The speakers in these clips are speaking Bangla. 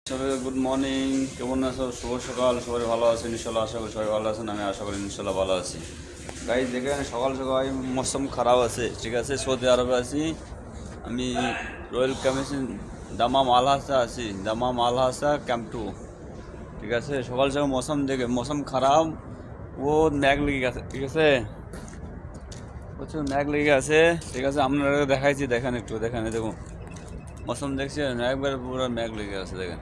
সবাই গুড মর্নিং, কেমন আছো? শুভ সকাল। সবাই ভালো আছেন ইনশাল্লাহ, আশা করি সবাই ভালো আছেন। আমি আশা করি ইনশাল্লাহ ভালো আছি। গাইজ দেখেন সকাল সকাল মৌসুম খারাপ আছে, ঠিক আছে। সৌদি আরবে আছি আমি, রয়্যাল কমিশন দামাম আলহাসা আছি, দামাম আলহাসা ক্যাম্প 2, ঠিক আছে। সকাল সকাল মৌসুম দেখে, মৌসুম খারাপ, ও ম্যাগ লেগে গেছে, ঠিক আছে। প্রচুর ম্যাগ লেগে আছে, ঠিক আছে। আপনারা দেখাইছি, দেখেন একটু, দেখেন দেখুন মৌসুম দেখছেন, একবার পুরো ম্যাগ লেগে আছে, দেখেন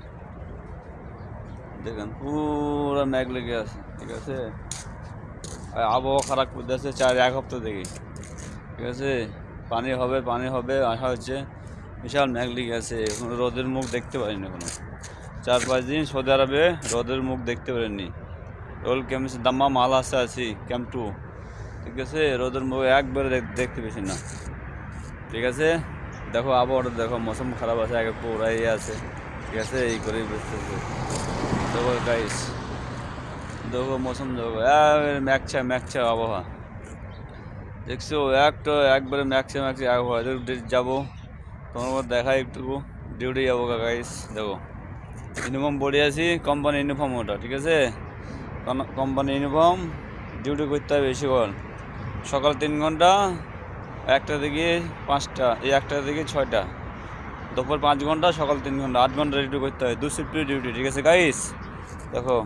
দেখেন পুরো ম্যাগ লেগে আছে, ঠিক আছে। আর আবহাওয়া খারাপ করতেছে এক সপ্তাহ থেকে, ঠিক আছে। পানি হবে পানি হবে আশা হচ্ছে, বিশাল ম্যাগ লেগে আছে। এখন রোদের মুখ দেখতে পারিনি এখনো, 4-5 দিন সৌদি আরবে রোদের মুখ দেখতে পারেননি। রোল ক্যাম্প দাম্মা মাল আসতে আছি ক্যাম্প 2, ঠিক আছে। রোদের মুখ একবারে দেখতে পেয়েছি না, ঠিক আছে। দেখো আবহাওয়াটা দেখো, মৌসুম খারাপ আছে, আগে পুরাই আছে, ঠিক আছে। এই করেই বুঝতেছে, দেখো গাইস, দেখো মৌসুম, দেখো ম্যাকছা আবহাওয়া দেখছো, একবারে ম্যাকছা আবহাওয়া। যাবো তোমার দেখাই একটু, ডিউটি যাবো গাইস। দেখো ইউনিফর্ম পরে আছি, কোম্পানি ইউনিফর্ম ওটা, ঠিক আছে। কোম্পানি ইউনিফর্ম, ডিউটি করতে হবে বেশিক্ষণ। সকাল 3 ঘন্টা, 1টা থেকে 5টা, এই 1টা থেকে 6টা, দুপুর 5 ঘন্টা, সকাল 3 ঘন্টা, 8 ঘন্টা ডিউটি করতে হয়, 2 শিফটের ডিউটি, ঠিক আছে গাইস। দেখো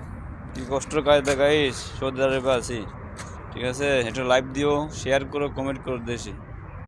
কি কষ্টের কাজ গাইস, সৌদি আরবে আছি, ঠিক আছে। এটা লাইভ দিও, শেয়ার করো, কমেন্ট করো দেশি।